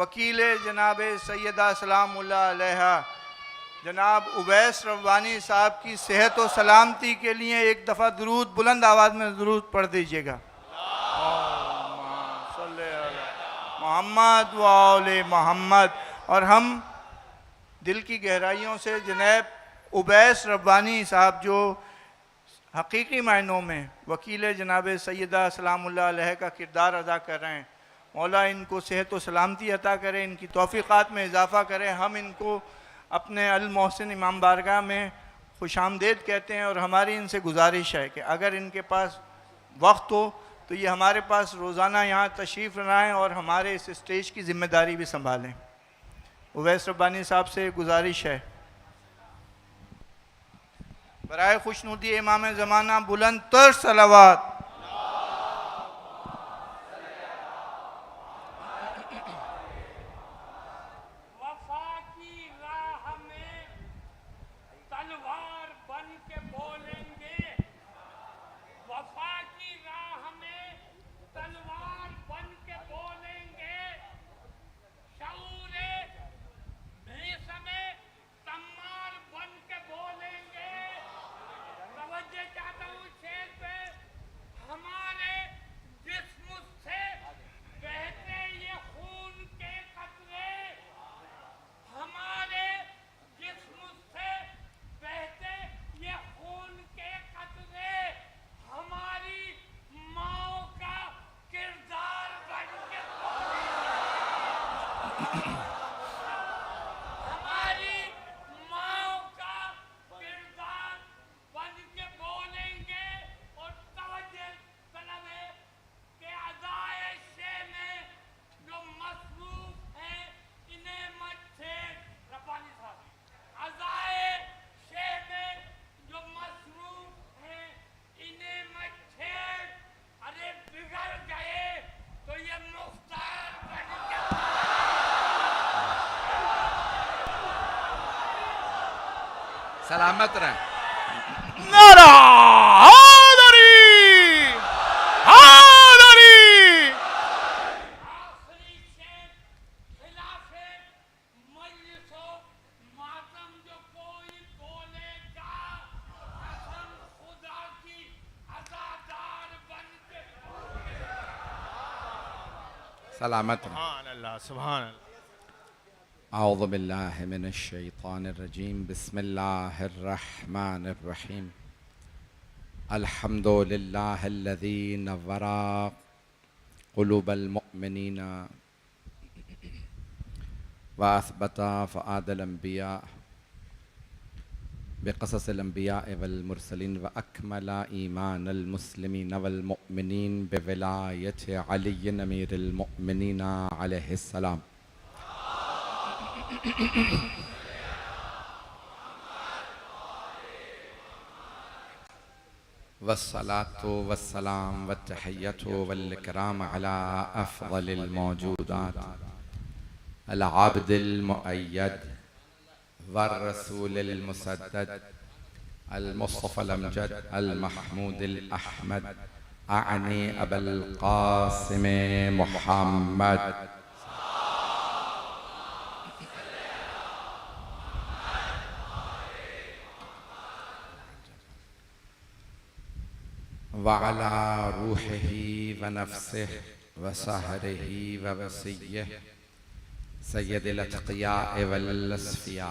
वकील जनाब सैयदा सलामुल्लाह अलैहा जनाब उवैस रब्बानी साहब की सेहत और सलामती के लिए एक दफ़ा दुरूद बुलंद आवाज़ में दुरूद पढ़ दीजिएगा। मोहम्मद वाले मोहम्मद। और हम दिल की गहराइयों से जनाब उवैस रब्बानी साहब जो हकीकी मायनों में वकील जनाब सैयदा सलामुल्लाह अलैहा का किरदार अदा कर रहे हैं, मौला इनको सेहत व सलामती अता करे, इनकी तौफ़ीक़ात में इजाफ़ा करे। हम इनको अपने अल मोहसिन इमाम बारगाह में खुशामदेद कहते हैं और हमारी इनसे गुजारिश है कि अगर इनके पास वक्त हो तो ये हमारे पास रोज़ाना यहाँ तशरीफ़ लाएँ और हमारे इस स्टेज की ज़िम्मेदारी भी संभालें। उवैस रब्बानी साहब से गुजारिश है, बराए खुशनुदी इमाम ज़माना बुलंद तर सलावत। सलामत रहे। नारा हैदरी हैदरी। सलामत रहे। सुभान अल्लाह सुभान अल्लाह। अऊज़ु बिल्लाहि मिनश शैतानिर रजीम। बिस्मिल्लाहिर रहमानिर रहीम। अल्हम्दुलिल्लाहिल्लज़ी नव्वरा क़ुलूबल मुअमिनीना व असबता फ़ुआदल अंबिया बिक़ससिल अंबिया वल मुरसलीन व अकमला ईमानल मुस्लिमीन वल मुअमिनीन बिविलायति अली अमीरुल मुअमिनीन अलैहिस्सलाम। वस्सलातु वस्सलाम वत्तहिय्यतु वल इकराम अला अफ़ज़लिल मौजूदात अल आब्दिल मुअय्यद वर रसूलिल मुसद्दद अल मुस्तफ़ल अमजद अल महमूदिल अहमद आनी अबुल क़ासिम मुहम्मद वअला रूहिही व नफ्सिही व सहरिही व वसिय्यिही सय्यदिल अत्क़ियाअ वल अस्फ़िया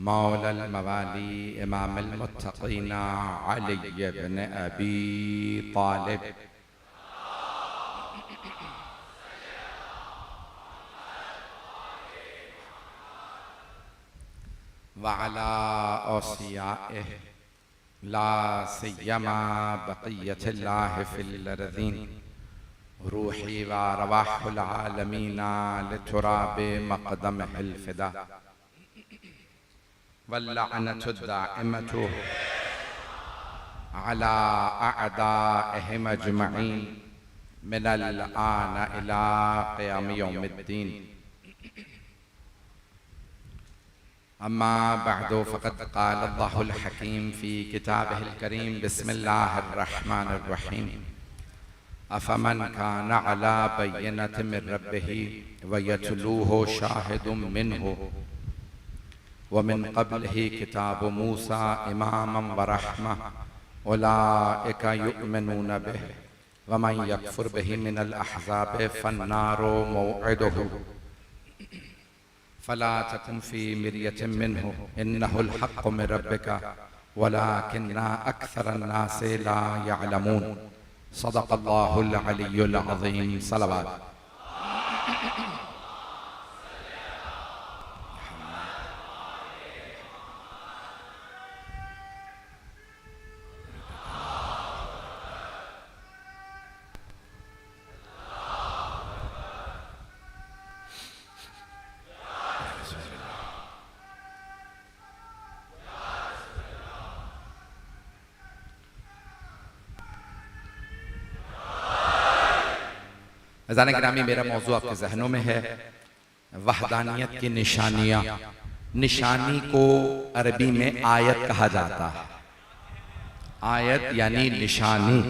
मौलल मवाली इमामुल मुत्तक़ीन अली इब्न अबी तालिब वअला औसियाइही ला सिय्यमा बक़िय्यतिल्लाहि फ़िल अर्ज़ीन रूही व रवाहुल आलमीना लितुराबि मक़दमिहिल फ़िदा वल्लअनतु दाइमतु अला अअदाइहिम अजमईन मिनल आन इला क़ियाम यौमिद्दीन। अम्मा बअदु फ़क़द क़ाल अल्लाहुल हकीम फ़ी किताबिहिल करीम। बिस्मिल्लाहिर रहमानिर रहीम। अफमन कान अला बय्यनतिन मिन रब्बिही व यतलूहु शाहिदुम मिनहु व मिन क़ब्लिही किताबु मूसा इमामन व रहमह उलाइका युमिनून बिही व मन यकफुर बिही मिनल अहज़ाबि फन्नारु मौइदुहु फला तकुन फी मिर्यतिन मिन्हु इन्नहुल हक़्क़ु मिन रब्बिका वलाकिन्ना अक्सरन्नासि ला यअलमून। सदक़ल्लाहुल अलियुल अज़ीम। सलावत। अज़ान गिरामी, मेरा मौजू आपके जहनों में है वहदानियत की निशानियाँ। निशानी को अरबी में आयत कहा जाता है। आयत यानी निशानी,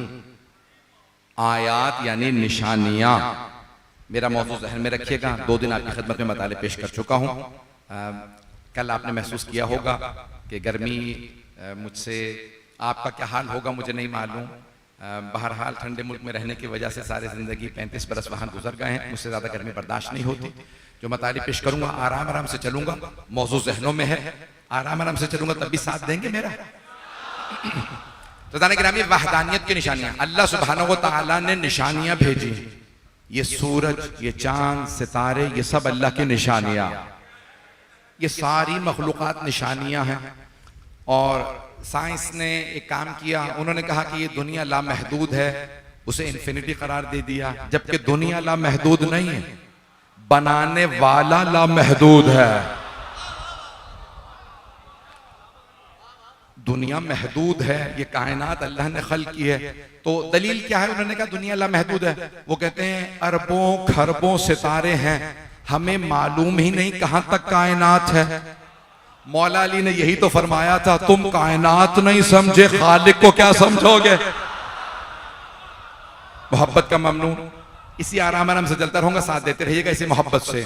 आयात यानी निशानियाँ। मेरा मौजू जहन में रखिएगा। 2 दिन आपकी खिदमत में मताले पेश कर चुका हूँ। कल आपने महसूस किया होगा कि गर्मी मुझसे, आपका क्या हाल होगा मुझे नहीं मालूम। बहरहाल ठंडे मुल्क में रहने की वजह से सारी ज़िंदगी 35 बरस वहाँ गुजर गए हैं। मुझसे ज़्यादा गर्मी बर्दाश्त नहीं होती। जो मताली पेश करूँगा आराम आराम से चलूँगा। मौजू जहनों में है, आराम आराम से चलूँगा, तब भी साथ देंगे मेरा। तो जाने गिरामी, वहदानियत की निशानियाँ। अल्लाह सुब्हानहू व तआला ने निशानियाँ भेजी। ये सूरज, ये चाँद, सितारे, ये सब अल्लाह की निशानियाँ। ये सारी मखलूक़ात निशानियाँ हैं। और साइंस ने एक काम किया, उन्होंने कहा कि ये दुनिया लामहदूद है, उसे इन्फिनिटी करार दे दिया, जबकि दुनिया लामहदूद नहीं है, बनाने वाला लामहदूद है। दुनिया महदूद है, ये कायनात अल्लाह ने खल्क की है। तो दलील क्या है? उन्होंने कहा दुनिया लामहदूद है। वो कहते हैं अरबों खरबों सितारे हैं, हमें मालूम ही नहीं कहां तक कायनात है। मौला अली ने यही तो फरमाया था, तुम कायनात नहीं समझे, खालिक को क्या समझोगे। मोहब्बत का ममनून। इसी आराम आराम से चलता रहूंगा, साथ देते रहिएगा इसी मोहब्बत से।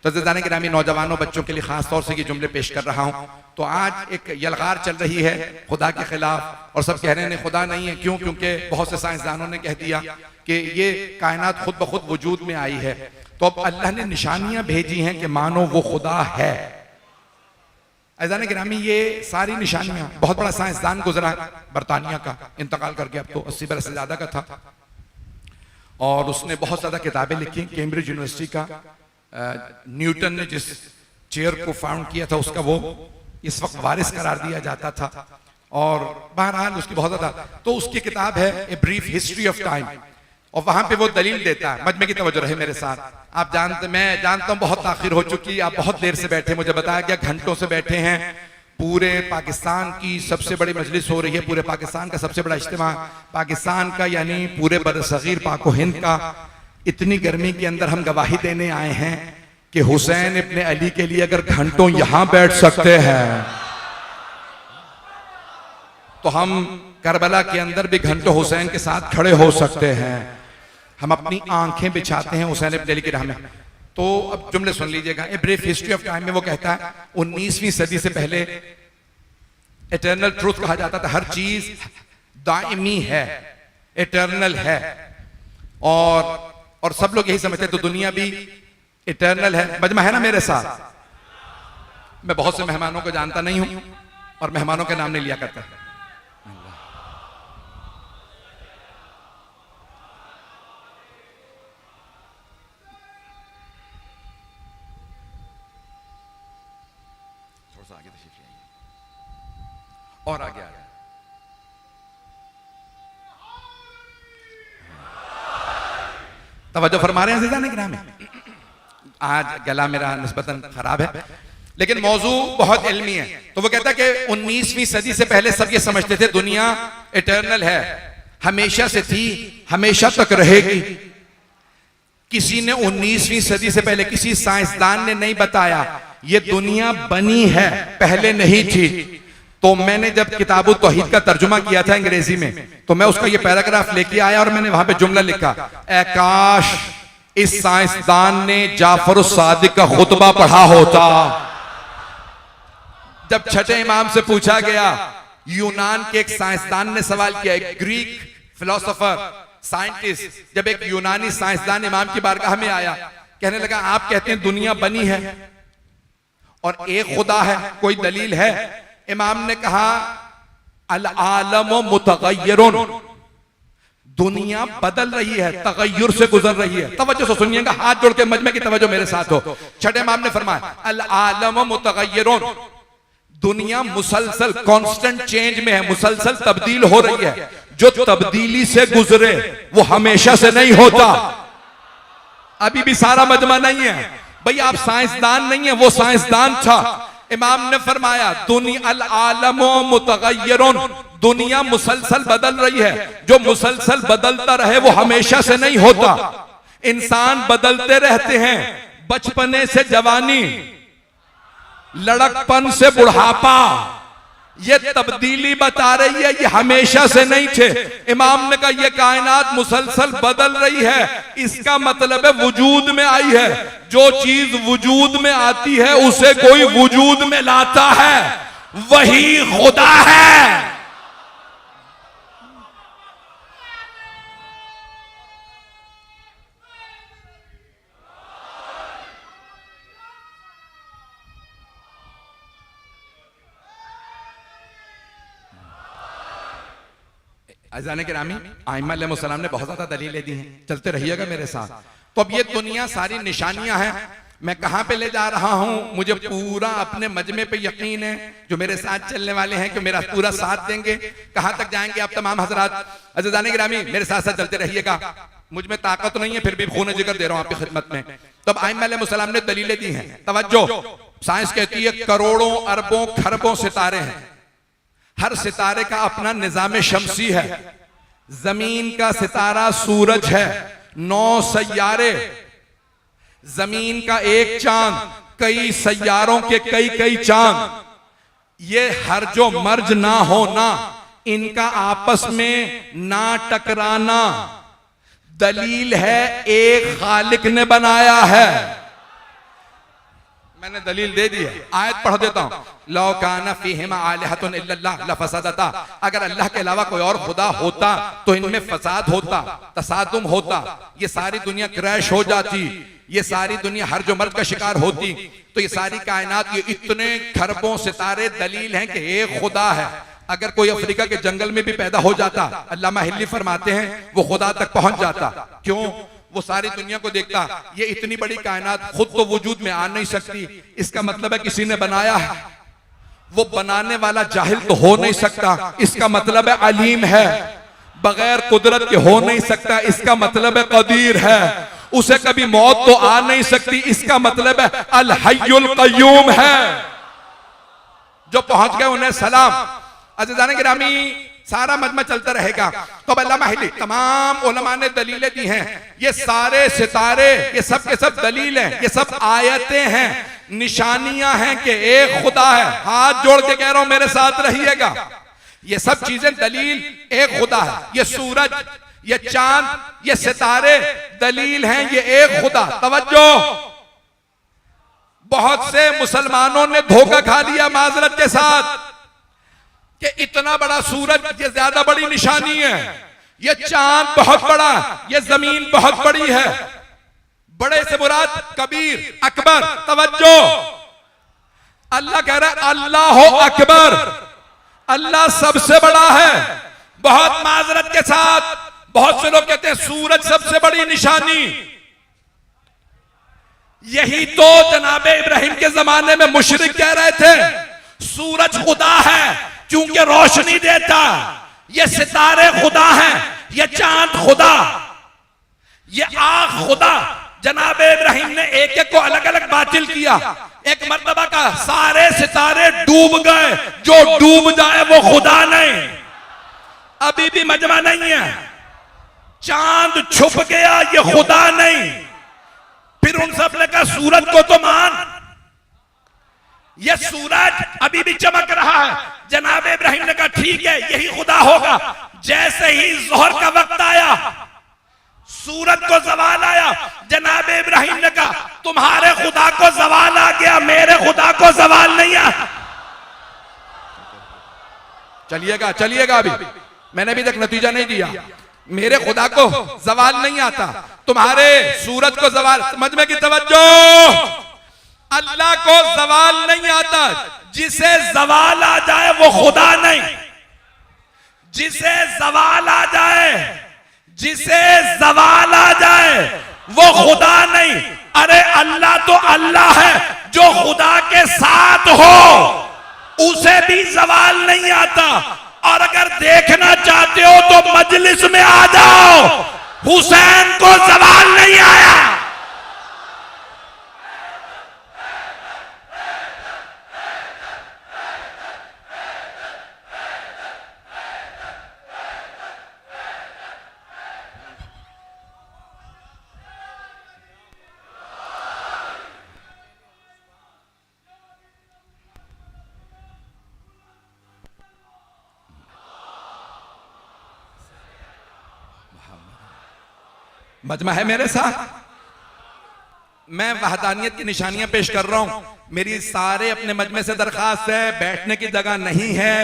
तो ज़ाने गिरामी, नौजवानों बच्चों के लिए खास तौर से ये जुमले पेश कर रहा हूं। तो आज एक यलगार चल रही है खुदा के खिलाफ, और सब कह रहे हैं खुदा नहीं है। क्यों? क्योंकि बहुत से साइंसदानों ने कह दिया कि ये कायनात खुद ब खुद वजूद में आई है। तो अब अल्लाह ने निशानियां भेजी हैं कि मानो वो खुदा है। अज़ान गिरामी, ये सारी निशानियां, बहुत बड़ा साइंसदान गुजरा बरतानिया का, इंतकाल करके अब तो 80 बरस से ज्यादा का था, और उसने बहुत ज्यादा किताबें लिखी। कैम्ब्रिज यूनिवर्सिटी का न्यूटन ने जिस चेयर को फाउंड किया था उसका वो इस वक्त वारिस करार दिया जाता था। और बहरहाल उसकी बहुत ज्यादा, तो उसकी किताब है a brief history of time, और वहां पे वो दलील देता है। मजमे की तवज्जो रहे मेरे साथ। आप जानते, मैं जानता हूं बहुत ताखिर हो चुकी, आप बहुत देर से बैठे, मुझे बताया गया घंटों से बैठे हैं। पूरे पाकिस्तान की सबसे बड़ी मजलिस हो रही है, पूरे पाकिस्तान का सबसे बड़ा इज्तिमा पाकिस्तान का, यानी पूरे बरसगीर पाक हिंद का। इतनी गर्मी के अंदर हम गवाही देने आए हैं कि हुसैन इब्ने अली के लिए अगर घंटों यहां बैठ सकते हैं तो हम करबला के अंदर भी घंटों हुसैन के साथ खड़े हो सकते हैं। हम अपनी आंखें बिछाते हैं हुसैन इब्न अली की राह में। तो अब जुमले सुन लीजिएगा। A brief history of time में वो कहता है 19वीं सदी से पहले इटर्नल ट्रूथ कहा जाता था, हर चीज दायमी है, इटर्नल है, और सब लोग यही समझते, तो दुनिया भी इटर्नल है। मजमा है ना मेरे साथ? मैं बहुत से मेहमानों को जानता नहीं हूं और मेहमानों के नाम नहीं लिया करता। आगे तशरीफ ले आइए और आगे आ गया। तवज्जो फरमा रहे हैं अज़ीज़ान गिराम में। आज गला मेरा निस्बतन खराब है, लेकिन मौजू बहुत इल्मी है। तो वो कहता है कि 19वीं सदी से पहले सब ये समझते थे दुनिया इटर्नल है, हमेशा से थी, हमेशा तक रहेगी। किसी ने 19वीं सदी से पहले, किसी साइंसदान ने नहीं बताया ये दुनिया बनी है, पहले नहीं थी। तो मैंने जब किताबुल तौहीद का तर्जुमा किया था अंग्रेजी में, तो मैं उसका ये पैराग्राफ लेके आया और मैंने वहां पे जुमला लिखा, ए काश इस साइंसदान ने जाफर सादिक का खुतबा पढ़ा होता। जब छठे इमाम से पूछा गया, यूनान के एक साइंसदान ने सवाल किया, एक ग्रीक फिलोसोफर साइंटिस्ट, जब एक यूनानी साइंसदान इमाम की बारगाह में आया, कहने लगा आप कहते हैं दुनिया बनी है और एक खुदा है, कोई दलील है? इमाम ने कहा अल आलम मुतगय्यरुन, दुनिया बदल रही है, तगय्युर से गुजर रही है। तवज्जो से सुनिएगा, हाथ जोड़ के मजमे की तवज्जो मेरे साथ हो। छठे इमाम ने फरमाया अल आलम मुतगय्यरुन, दुनिया मुसलसल कांस्टेंट चेंज में है, मुसलसल तब्दील हो रही है। जो तब्दीली से गुजरे वो हमेशा से नहीं होता। अभी भी सारा मजमा नहीं है भाई, आप साइंसदान नहीं है, वो साइंसदान था। इमाम ने फरमाया दुनिया अल आलमो मुतगय्यरुन, दुनिया मुसलसल बदल रही है। जो मुसलसल बदलता रहे वो हमेशा से नहीं होता। इंसान बदलते रहते हैं, बचपने से जवानी, लड़कपन से बुढ़ापा, ये तब्दीली बता रही है, ये हमेशा से नहीं थे। इमाम ने कहा ये कायनात मुसलसल बदल रही है, इसका मतलब है वजूद में आई है। जो चीज वजूद में आती है उसे कोई वजूद में लाता है, वही खुदा है। अज़ान गिरामी, आइम्मा अलैहिस्सलाम ने बहुत ज्यादा दलीलें दी हैं, चलते रहिएगा मेरे साथ। तो अब ये दुनिया सारी निशानियां हैं। मैं कहां पे ले जा रहा हूं, मुझे पूरा अपने मजमे पे यकीन है, जो मेरे साथ चलने वाले हैं कि मेरा पूरा साथ देंगे। कहां तक जाएंगे आप तमाम हजरात? अज़ान गिरामी, मेरे साथ साथ चलते रहिएगा। मुझ में ताकत नहीं है, फिर भी खून जिगर दे रहा हूं आपकी खिदमत में। तो अब आइम्मा अलैहिस्सलाम ने दलीलें दी हैं। तवज्जो, साइंस कहती है करोड़ों अरबों खरबों सितारे हैं, हर सितारे का अपना निजाम शमसी है। जमीन का सितारा सूरज है, 9 सैयारे, जमीन का एक चांद, कई सैयारों के कई कई चांद। ये हर जो मर्ज ना होना, इनका आपस में ना टकराना, दलील है एक खालिक ने बनाया है। मैंने दलील दे दी है, आयत पढ़ देता हूं। लौ काना फीहिमा आलिहतुन इल्लल्लाह लफसदता, अगर अल्लाह के अलावा कोई और खुदा होता तो इनमें फसाद होता, तसादुम होता, ये सारी दुनिया क्रैश हो जाती, ये सारी दुनिया हर जो मर्द का शिकार होती। तो ये सारी कायनात, ये इतने खरबों सितारे दलील हैं कि एक खुदा है। अगर कोई अफ्रीका के जंगल में भी पैदा हो जाता, अल्लामा हिल्ली फरमाते हैं वो खुदा तक पहुंच जाता। क्यों? वो सारी दुनिया को देखता, ये इतनी बड़ी कायनात खुद तो वजूद में आ नहीं सकती, इसका मतलब है किसी ने बनाया है। वो बनाने वाला जाहिल तो हो नहीं सकता, इसका मतलब है अलीम है। बगैर कुदरत के हो नहीं सकता, इसका मतलब है कदीर है। उसे कभी मौत तो आ नहीं सकती, इसका मतलब है अल हय्युल क़य्यूम है। जो पहुंच गए उन्हें सलाम। अज़ीज़ान गिरामी, सारा मजमा चलता रहेगा। तो अल्लामा हिल्ली, तमाम उलमा ने दलीलें दी हैं। ये सारे सितारे, ये सब के सब दलील हैं, ये सब आयतें हैं, निशानियां हैं कि एक खुदा है। हाथ जोड़ के कह रहा हूं, मेरे साथ रहिएगा। ये सब चीजें दलील एक खुदा है। ये सूरज, ये चांद, ये सितारे दलील हैं, ये एक खुदा। तवज्जो, बहुत से मुसलमानों ने धोखा खा लिया माजरत के साथ कि इतना बड़ा सूरज ये ज्यादा बड़ी निशानी है, ये चांद बहुत बड़ा, ये जमीन बहुत बड़ी है। बड़े से मुराद कबीर, अकबर। तवज्जो, अल्लाह कह रहा है अल्लाह अकबर, अल्लाह सबसे बड़ा है। बहुत माजरत के साथ बहुत से लोग कहते हैं सूरज सबसे बड़ी निशानी। यही तो जनाबे इब्राहिम के जमाने में मुशरिक कह रहे थे, सूरज खुदा है क्योंकि रोशनी देता, ये सितारे खुदा हैं, ये चांद खुदा, ये आग खुदा। जनाबे इब्राहिम ने एक एक को अलग अलग बातिल किया। एक मर्तबा का सारे सितारे डूब गए, जो डूब जाए वो खुदा नहीं। अभी भी मजमा नहीं है, चांद छुप गया, ये खुदा नहीं। फिर उन सब ने कहा सूरज को तो मान, ये सूरज अभी भी चमक रहा है, जनाब इब्राहिम ने कहा ठीक है यही खुदा होगा। जैसे ही जोहर का वक्त आया, सूरज को जवाल आया, जनाब इब्राहिम ने कहा तुम्हारे खुदा को जवाल आ गया, मेरे खुदा को जवाल नहीं आ। चलिएगा चलिएगा, अभी मैंने अभी तक नतीजा नहीं दिया। मेरे खुदा को जवाल नहीं आता, तुम्हारे सूरज को जवाल। समझ में की तवज्जो, अल्लाह को जवाल नहीं आता। जिसे जवाल आ जाए वो खुदा नहीं, जिसे जवाल आ जाए, जिसे जवाल आ जाए वो खुदा नहीं। अरे अल्लाह तो अल्लाह है, जो खुदा के साथ हो उसे भी जवाल नहीं आता। और अगर देखना चाहते हो तो मजलिस में आ जाओ, हुसैन को जवाल नहीं आया। मजमा है मेरे साथ, मैं वहदानियत की निशानियां पेश कर रहा हूं। मेरी सारे अपने मजमे से दरखास्त है, बैठने की जगह नहीं है।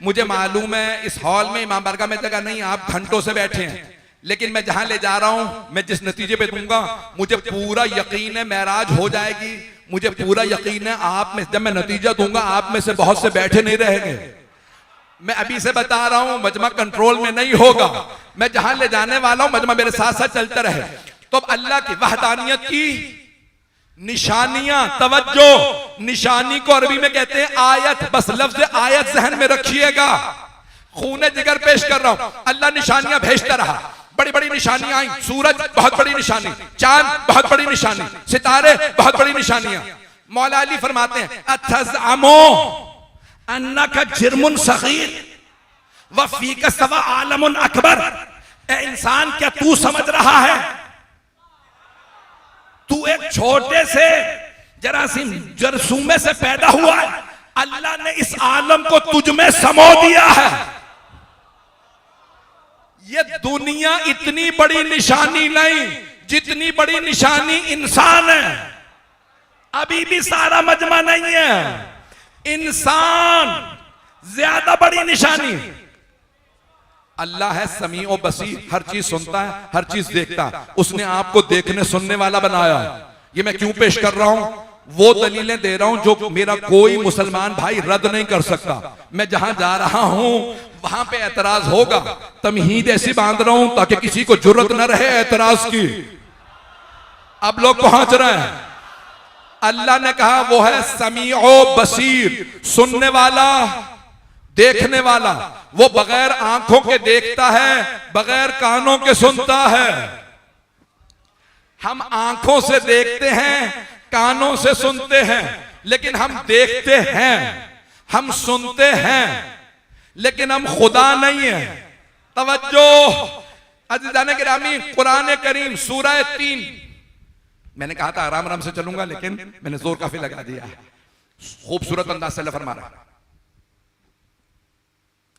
मुझे मालूम है इस हॉल में, इमाम बारगाह में जगह नहीं, आप घंटों से बैठे हैं। लेकिन मैं जहां ले जा रहा हूं, मैं जिस नतीजे पे दूंगा, मुझे पूरा यकीन है मेराज हो जाएगी। मुझे पूरा यकीन है आप में, जब मैं नतीजा दूंगा आप में से बहुत से बैठे नहीं रहेंगे। मैं अभी से बता रहा हूं मजमा कंट्रोल में नहीं होगा। मैं जहां ले जाने वाला हूं मजमा मेरे साथ साथ चलता रहे। तो अब अल्लाह की वहदानियत की निशानियां, तवज्जो, निशानी को अरबी में कहते हैं आयत। बस लफ्ज आयत जहन में रखिएगा, खूने जिगर पेश कर रहा हूं। अल्लाह निशानियां भेजता रहा, बड़ी बड़ी निशानियां आई। सूरज बहुत बड़ी निशानी, चांद बहुत बड़ी निशानी, सितारे बहुत बड़ी निशानियां। मौला अली फरमाते हैं अतज़अमो अन्नका जिर्मुन सगीर व फीका सवा आलमुन अकबर। ए इंसान, क्या तू समझ रहा है तू एक छोटे से जरासीम जरसूमे से पैदा हुआ है, अल्लाह ने इस आलम को तुझ में समो दिया है। ये दुनिया इतनी बड़ी निशानी नहीं जितनी बड़ी निशानी इंसान है। अभी भी सारा मजमा नहीं है, इंसान ज्यादा बड़ी निशानी। अल्लाह है समी और बसीर, हर चीज सुनता है, हर चीज देखता है। उसने आपको देखने सुनने वाला बनाया। ये मैं क्यों पेश कर रहा हूं? वो दलीलें दे रहा हूं जो मेरा कोई मुसलमान भाई रद्द नहीं कर सकता। मैं जहां जा रहा हूं वहां पे एतराज होगा, तमहीद ऐसी बांध रहा हूं ताकि किसी को जुर्रत न रहे एतराज की। अब लोग पहुंच रहे हैं। अल्लाह ने कहा वो है समीओ बसीर, सुनने वाला, देखने वाला। वो बगैर आंखों के देखता है, बगैर कानों के सुनता है। हम आंखों से देखते हैं, कानों से सुनते हैं, लेकिन हम देखते हैं, हम सुनते हैं, लेकिन हम खुदा नहीं है। तवज्जो अज़ीज़ान गिरामी, कुरान करीम सूरह 3, मैंने कहा था आराम आराम से चलूंगा लेकिन मैंने जोर काफी लगा दिया है। खूबसूरत अंदाज से अल्लाह फरमा रहा है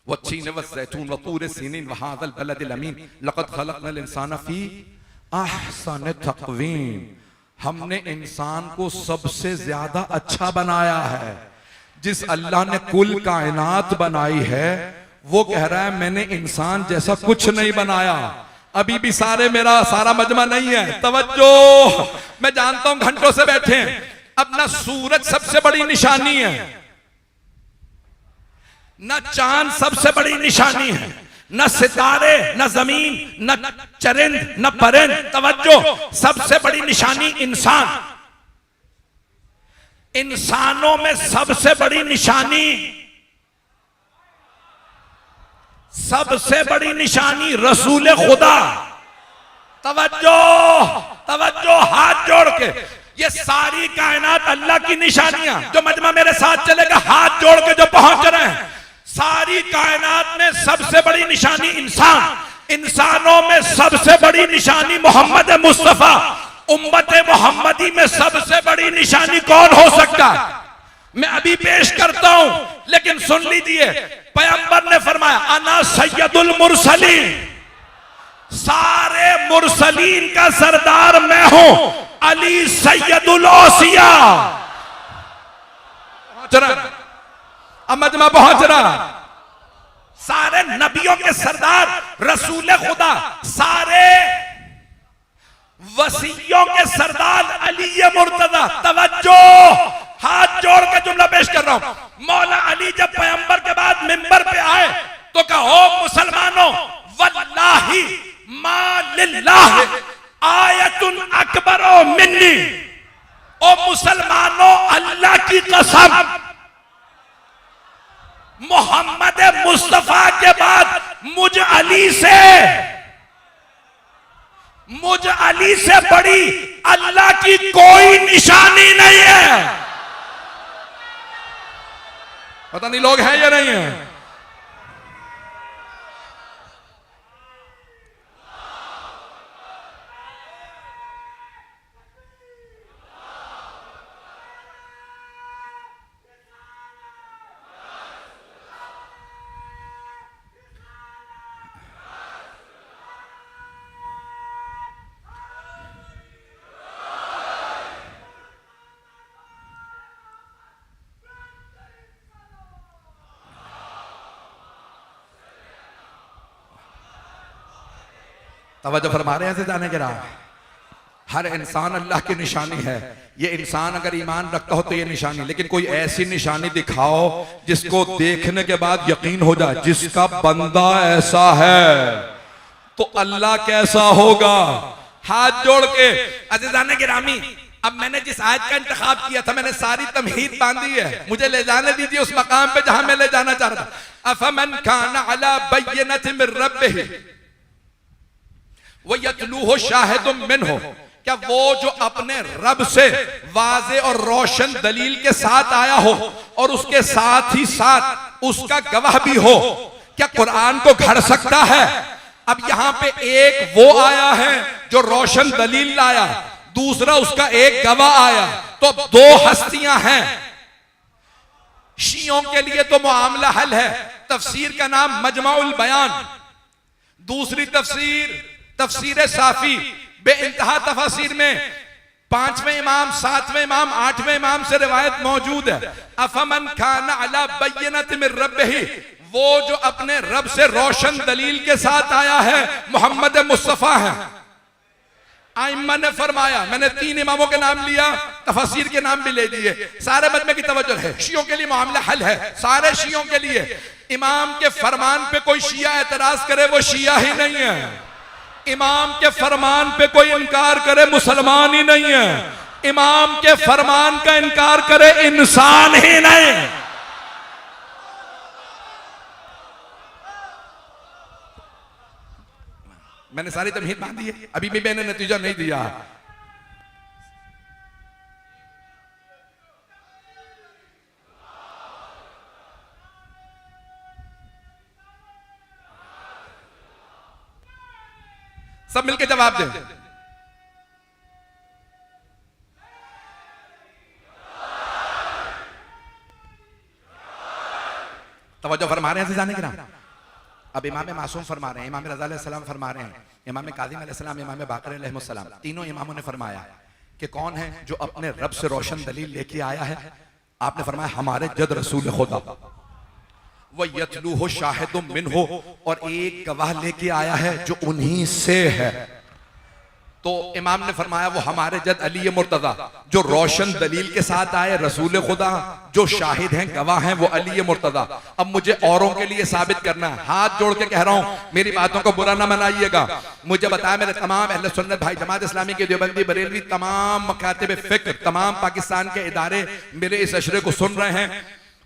वत्तीन वज़्ज़ैतून वतूर सीनीन वहाज़ल बलदिल अमीन लक़द ख़लक़नल इंसाना फ़ी अहसन तक़वीम। हमने इंसान को सबसे ज्यादा अच्छा बनाया है। जिस अल्लाह ने कुल कायनात बनाई है वो कह रहा है मैंने इंसान जैसा कुछ नहीं बनाया। अभी भी मेरा सारा मजमा नहीं है। तवज्जो, मैं जानता हूं घंटों से बैठे हैं। अब ना सूरज सबसे बड़ी निशानी है, न चांद सबसे बड़ी निशानी है, न सितारे, न जमीन, न चरिंद, न परिंद। तवज्जो, सबसे बड़ी निशानी इंसान। इंसानों में सबसे बड़ी निशानी, सबसे बड़ी निशानी रसूल खुदा। तवज्जो, तवज्जो, हाथ जोड़ के, ये सारी कायनात अल्लाह की निशानियां। जो मजमा मेरे साथ चलेगा हाथ जोड़ के जो पहुंच रहे हैं, सारी कायनात में सबसे बड़ी निशानी इंसान। इंसानों में सबसे बड़ी निशानी मोहम्मद मुस्तफा। उम्मत मोहम्मदी में सबसे बड़ी निशानी कौन हो सकता है? मैं अभी पेश करता हूं, लेकिन सुन लीजिए, पैगंबर ने फरमाया अना सैयदुल मुरसलीन, सारे मुरसलीन का सरदार मैं हूं, अली सैयदुल औसिया। अब मजमा पहुंच रहा, सारे नबियों के सरदार रसूल खुदा, सारे वसीयों के सरदार अली मुर्तजा। तवज्जो, हाथ जोड़ के जुमला पेश कर रहा हूं। मौला अली जब पैगंबर के बाद मिंबर पे आए तो कहो मुसलमानों, वल्लाही मा लिल्लाह आयतुन अकबरो मिन्नी, ओ मुसलमानों अल्लाह की कसम, मोहम्मद मुस्तफा के बाद मुझ अली से बड़ी अल्लाह की कोई निशानी नहीं है। पता नहीं लोग हैं या नहीं है। तवज्जो फरमा रहे हैं जाने के रहा, हर इंसान अल्लाह की निशानी है। ये इंसान अगर ईमान रखता हो तो ये निशानी, लेकिन कोई ऐसी निशानी दिखाओ जिसको देखने के बाद यकीन हो जाए जिसका बंदा ऐसा है तो अल्लाह कैसा होगा। हाथ जोड़ के अज़ीज़ाने गिरामी, अब मैंने जिस आयत का इंतखाब किया था, मैंने सारी तमहीद बांधी है, मुझे ले जाने दीजिए उस मकाम पे जहां मैं ले जाना चाह रहा था। अफमन काना अला बय्यनतिन मिर रब्बिही वो यतलूहु शाहिदुम मिन्हु, क्या वो जो अपने रब से वाज़े और रोशन दलील के साथ आया हो और उसके साथ ही साथ उसका गवाह भी हो, क्या कुरान को घड़ सकता है? अब यहां पे एक वो आया है जो रोशन दलील लाया, दूसरा उसका एक गवाह आया, तो दो हस्तियां हैं। शियों के लिए तो मामला हल है, तफसीर का नाम मजमाउल बयान, दूसरी तफसीर तफसीर साफी, बेइंतहा तफसीर में 5वें इमाम, 7वें इमाम, 8वें इमाम से रिवायत मौजूद है। अफमन खाना अला बय्यनत मिर रब्बिही, वो जो अपने रब से रोशन दलील के साथ आया है, मोहम्मद मुस्तफा है। आइम्मा ने फरमाया, मैंने 3 इमामों के नाम लिया, तफसीर के नाम भी ले दिए, सारे मजमे की तवज्जो है। शियों के लिए मामला हल है, सारे शियों के लिए। इमाम के फरमान पे कोई शिया एतराज करे वो शिया ही नहीं है, इमाम के फरमान पे कोई इनकार करे मुसलमान ही नहीं है, इमाम के फरमान का इनकार करे इंसान ही नहीं। मैंने सारी तमहीद बांधी है, अभी भी मैंने नतीजा नहीं दिया। सब मिलके जवाब दें। तवज्जो फरमा रहे हैं जाने के नाम। अब इमाम मासूम फरमा रहे हैं, इमाम रज़ा अलैहिस्सलाम फरमा रहे हैं, इमाम काज़िम अलैहिस्सलाम, इमाम बाक़र अलैहिस्सलाम, तीनों इमामों ने फरमाया कि कौन है जो अपने रब से रोशन दलील लेके आया है। आपने फरमाया हमारे जद रसूल खुदा, वह यतलूहु शाहिदुम मिन्हु, और एक गवाह लेके आया है जो उन्हीं से है। तो इमाम ने फरमाया वो हमारे जद अली मुर्तजा, जो रोशन दलील के साथ आए, रसूल खुदा, जो शाहिद हैं, गवाह हैं, वो अली मुर्तजा। अब मुझे औरों के लिए साबित करना है, हाथ जोड़ के कह रहा हूं, मेरी बातों को बुरा ना मनाइएगा। मुझे बताया मेरे तमाम अहले सुन्नत भाई, जमात इस्लामी के देवबंदी, बरेलवी, तमाम मकातिब फिक्र, तमाम पाकिस्तान के इदारे मेरे इस अशरे को सुन रहे हैं।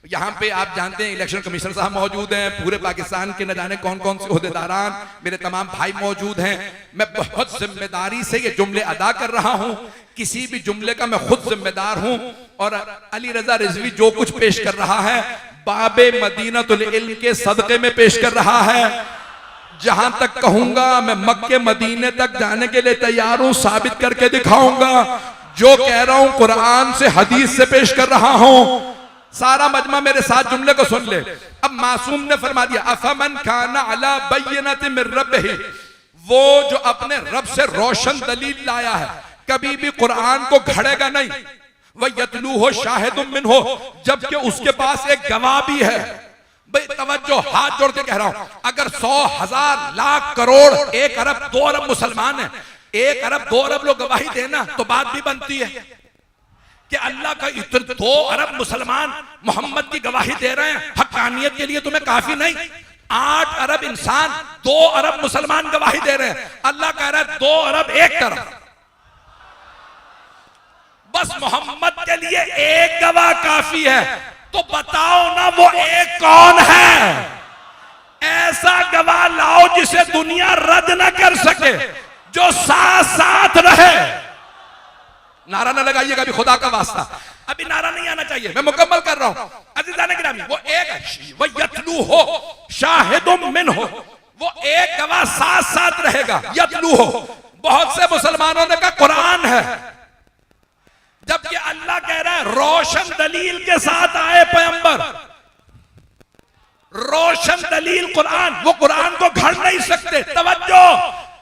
यहाँ पे आप जानते हैं इलेक्शन कमीशनर साहब मौजूद हैं, पूरे पाकिस्तान के न जाने कौन कौन से ओहदेदारान, मेरे तमाम भाई मौजूद हैं। मैं बहुत जिम्मेदारी से ये जुमले अदा कर रहा हूँ, किसी भी जुमले का मैं खुद जिम्मेदार हूँ। और अली रजा रिजवी जो कुछ पेश कर रहा है, बाबे मदीनतुल इल्म के सदक़े में पेश कर रहा है। जहां तक कहूंगा मैं मक्के मदीने तक जाने के लिए तैयार हूं, साबित करके दिखाऊंगा। जो कह रहा हूं कुरान से, हदीस से पेश कर रहा हूं। सारा मजमा मेरे साथ जुमले को सुन ले। अब मासूम ने फरमा दिया अफमन खाना अला बय्यनतिन मिर रब्बिही, वो जो अपने रब से रोशन दलील लाया है कभी भी कुरान को घड़ेगा नहीं। वह यतलू हो शाहिदुम मिन हो, जबकि उसके पास एक गवाह भी है। भाई तवज्जो, हाथ जोड़ के कह रहा हूं, अगर 100 1000 लाख करोड़ 1 अरब 2 अरब मुसलमान है, 1 अरब 2 अरब लोग गवाही देना तो बात भी बनती है कि अल्लाह का इतने 2 अरब मुसलमान मोहम्मद की गवाही दे रहे हैं, हक्कानियत के लिए तुम्हें काफी नहीं? 8 अरब इंसान 2 अरब मुसलमान गवाही दे रहे हैं, अल्लाह कह रहा है 2 अरब एक तरफ, बस मोहम्मद के लिए एक गवाह काफी है। तो बताओ ना वो एक कौन है? ऐसा गवाह लाओ जिसे दुनिया रद्द न कर सके, जो साथ साथ रहे। नारा न लगाइएगा अभी, खुदा का वास्ता, अभी नारा नहीं आना चाहिए, मैं मुकम्मल कर रहा हूं। अज़ीज़ान गिरामी, वो एक वो यतलू हो शाहिदुम मिन हो, वो एक गवाह साथ साथ रहेगा। यतलू हो, बहुत से मुसलमानों ने कहा कुरान है, जबकि अल्लाह कह रहा है रोशन दलील के साथ आए पैगंबर, रोशन दलील कुरान। वो कुरान को घड़ नहीं सकते। तवज्जो,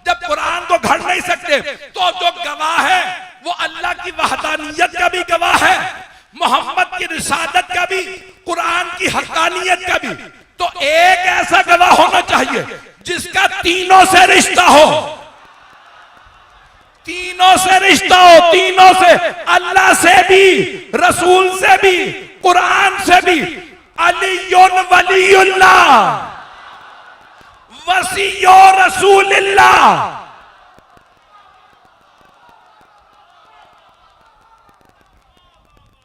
जब कुरान को घड़ नहीं सकते तो जो गवाह है वो अल्लाह की वहदानियत का भी गवाह है, मोहम्मद की रिसालत का भी, कुरान की हक्कानियत का भी। तो एक ऐसा गवाह होना चाहिए जिसका तीनों से रिश्ता हो, तीनों से रिश्ता हो, तीनों से, अल्लाह से भी, रसूल से भी, कुरान से भी। अलीयुन वलीयुल्लाह वसीयो रसूलिल्लाह।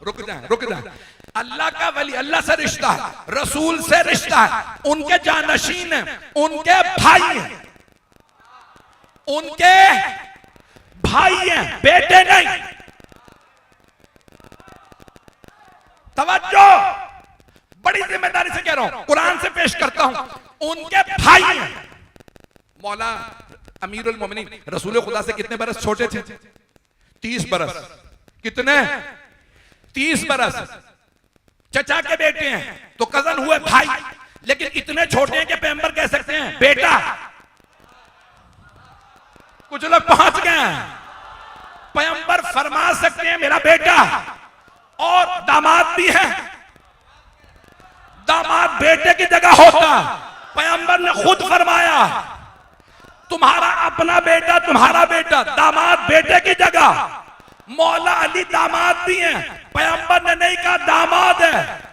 रुक जाए। अल्लाह का वली, अल्लाह से रिश्ता है, रसूल से रिश्ता है, उनके जानशीन हैं, उनके भाई हैं, उनके भाई हैं, बेटे नहीं। तवज्जो, बड़ी जिम्मेदारी से कह रहा हूं, कुरान से पेश करता हूं, उनके भाई हैं। मौला अमीरुल मोमिनीन रसूल खुदा से कितने बरस छोटे थे? 30 बरस। कितने? 30 बरस। चचा के बेटे हैं तो कजन हुए भाई, लेकिन इतने छोटे हैं कि पैगंबर कह सकते हैं बेटा। कुछ लोग पहुंच गए हैं, पैगंबर फरमा सकते हैं मेरा बेटा। और दामाद भी है, दामाद बेटे की जगह होता। पैगंबर ने खुद फरमाया तुम्हारा अपना बेटा तुम्हारा बेटा, दामाद बेटे की जगह। मौला अली दामाद भी हैं, पैगंबर ने नहीं कहा दामाद है।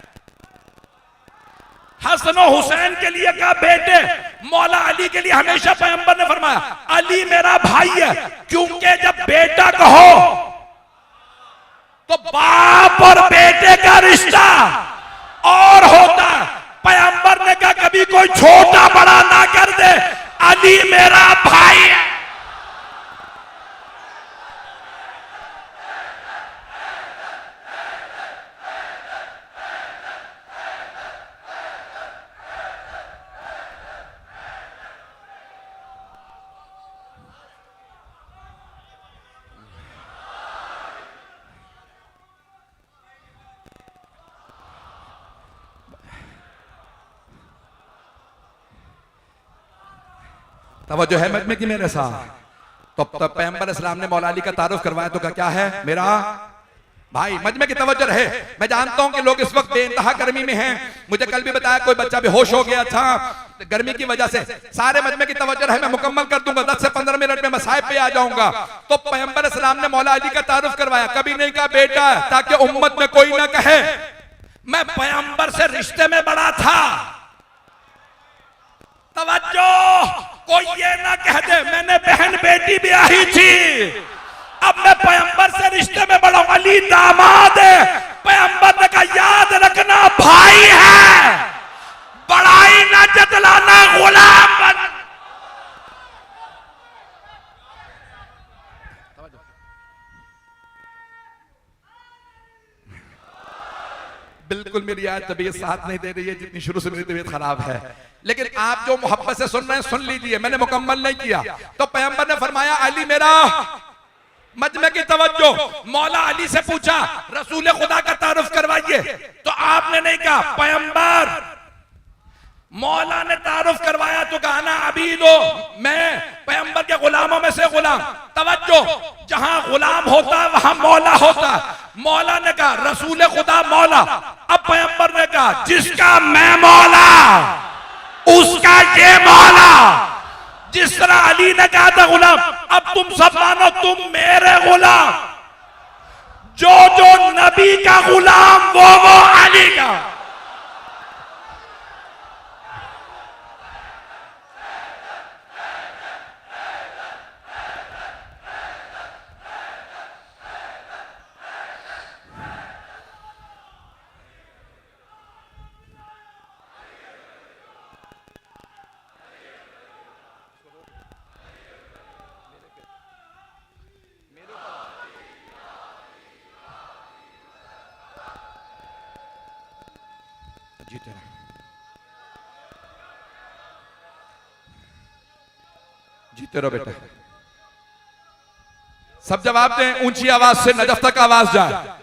हसन और हुसैन के लिए कहा बेटे, मौला अली के लिए हमेशा पैगंबर ने फरमाया अली मेरा भाई है, क्योंकि जब बेटा कहो तो बाप और बेटे का रिश्ता और होता। पैगंबर ने कहा कभी कोई छोटा बड़ा ना कर दे, अली मेरा भाई है। तवज्जो है मजमे की मेरे साथ। तो तब पैगंबर इस्लाम ने मौला अली का तारुफ करवाया तो क्या है? मेरा भाई। मजमे की तवज्जो रहे। मैं जानता हूं कि लोग इस वक्त बेइंतहा गर्मी में हैं। मुझे कल भी बताया कोई बच्चा बेहोश हो गया था गर्मी की वजह से। सारे मजमे की तवज्जो रहे, मैं मुकम्मल कर दूंगा, 10 से 15 मिनट में मसाइब पे आ जाऊंगा। तो पैगंबर इस्लाम ने मौला अली का तारुफ करवाया, कभी नहीं कहा बेटा, ताकि उम्मत में कोई ना कहे मैं पैगंबर से रिश्ते में बड़ा था। तवज्जो, कोई ये ना कह दे मैंने बहन बेटी ब्याही थी, अब मैं पैगंबर से रिश्ते में बड़ा हूं। अली दामाद है, पैगंबर ने कहा याद रखना भाई है, बड़ाई ना जतलाना गुलाम बन। बिल्कुल मेरी आज तबीयत साथ नहीं दे रही है जितनी शुरू से मेरी तबीयत खराब है, लेकिन आप जो मोहब्बत से सुन रहे हैं सुन लीजिए। मैंने मुकम्मल नहीं किया। तो पैगंबर ने फरमाया अली मेरा मजमे की तवज्जो। मौला अली से पूछा रसूल खुदा का तारुफ करवाइए, तो आपने नहीं कहा पैगंबर। मौला ने तारुफ करवाया तो कहा ना अभी दो, मैं पैगंबर के गुलामों में से गुलाम। तवज्जो, जहां गुलाम होता है वहां मौला होता है। मौला ने कहा रसूल खुदा मौला। अब पैगंबर ने कहा जिसका मैं मौला उसका ये मौला। जिस तरह अली ने कहा था गुलाम, अब तुम सब मानो तुम मेरे गुलाम। जो जो नबी का गुलाम वो अली का। जीते रहो, जीते रहो बेटा। सब जवाब दें, ऊंची आवाज से नजफ तक आवाज जाए।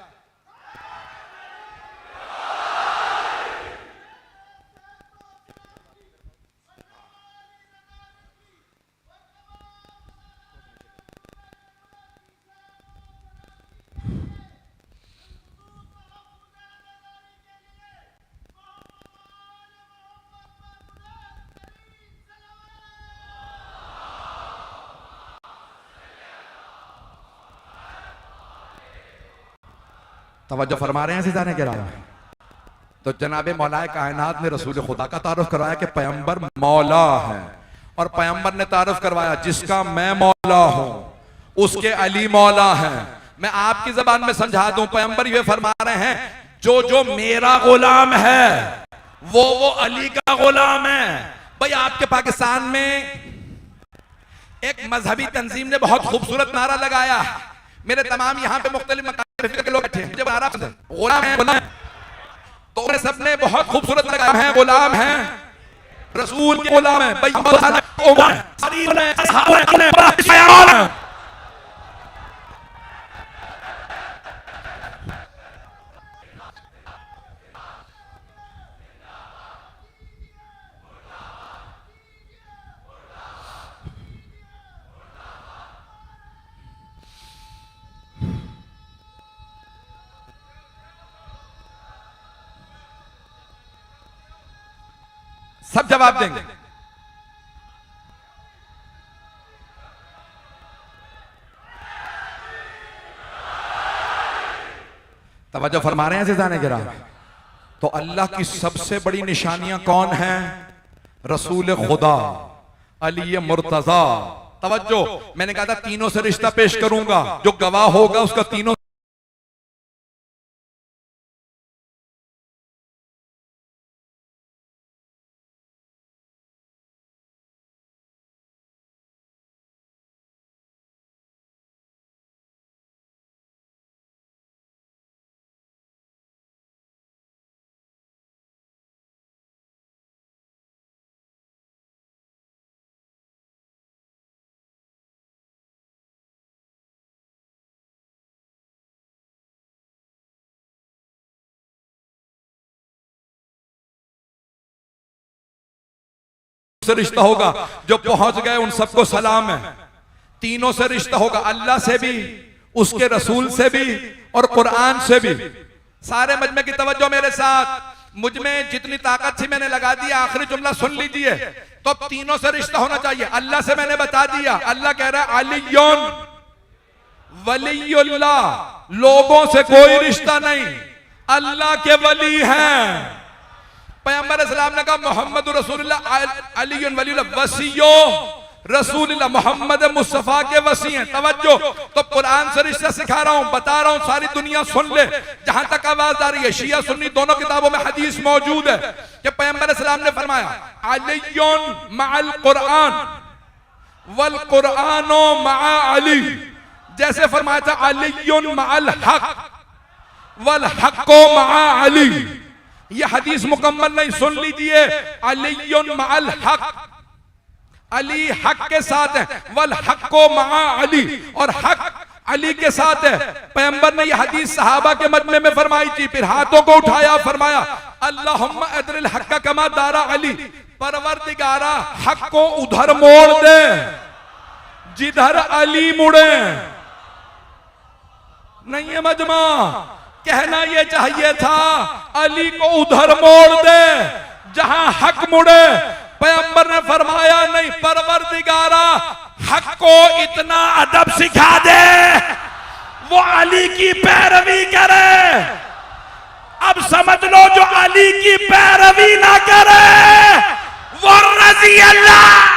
तवज्जो फरमा रहे हैं सिजाने के राम। तो जनाबे मौलाए कायनात ने रसूल खुदा का तारुफ करवाया कि पैगंबर मौला है, और पैगंबर ने तारुफ करवाया जिसका मैं मौला हूं उसके अली मौला है। मैं आपकी जबान में समझा दूं, पैगंबर ये फरमा रहे हैं जो जो मेरा गुलाम है वो अली का गुलाम है। भाई आपके पाकिस्तान में एक मजहबी तंजीम ने बहुत खूबसूरत नारा लगाया। मेरे तमाम यहाँ पे मुख्तलिफ मकाम के लोग बैठे हैं, जब नारा गुलाम है तो उन्हें सबने बहुत खूबसूरत लगाया है गुलाम है, रसूल के गुलाम है। सब जवाब देंगे। तवज्जो फरमा रहे हैं सिजाने के राह। तो अल्लाह की सबसे बड़ी निशानियां कौन हैं? रसूल खुदा, अली मुर्तजा। तवज्जो, मैंने कहा था तीनों से रिश्ता पेश करूंगा, जो गवाह होगा उसका तीनों से रिश्ता होगा, जो पहुंच गए उन सबको सलाम है। तीनों से रिश्ता होगा, अल्लाह से भी, उसके रसूल से भी और कुरान से भी। सारे मजमे की तवज्जो मेरे साथ, मुझ में जितनी ताकत थी मैंने लगा दिया, आखिरी जुमला सुन लीजिए। तो अब तीनों से रिश्ता होना चाहिए। अल्लाह से मैंने बता दिया, अल्लाह कह रहा है अलियुन वलियुल्लाह, लोगों से कोई रिश्ता नहीं, अल्लाह के वली हैं। पैगंबर इस्लाम ने कहा मोहम्मद रसूलुल्लाह अली वलीउल्लाह वसीयो रसूलुल्लाह, मोहम्मद मुस्तफा के वसी हैं। तवज्जो, तो कुरान से रिश्ता सिखा रहा हूं, बता रहा हूं, सारी दुनिया सुन ले। जहां तक आवाज आ रही है, शिया सुन्नी दोनों किताबों में हदीस मौजूद है कि पैगंबर इस्लाम ने फरमाया अलियुन मअल कुरान वल कुरानो मअ अली। जैसे फरमाया था अलियुन मअल हक वल हक्को मअ अली। यह हदीस मुकम्मल नहीं, सुन लीजिए। अलियुन मअल हक, अली हक के साथ है, वल हक्को मअ अली, और हक अली के साथ है। पैगंबर ने यह हदीस सहाबा के मजमे में फरमाई थी, फिर हाथों को उठाया, फरमाया अल्लाहुम्मा अदरिल हक़ कमा दारा अली, परवरदिगारा हक को उधर मोड़ दे जिधर अली मुड़े। नहीं है मजमा, कहना यह चाहिए था अली को उधर मोड़ दे जहां हक मुड़े। पैगंबर ने फरमाया नहीं, परवरदिगारा हक को इतना अदब सिखा दे वो अली की पैरवी करे। अब समझ लो जो अली की पैरवी ना करे वो रजी अल्लाह।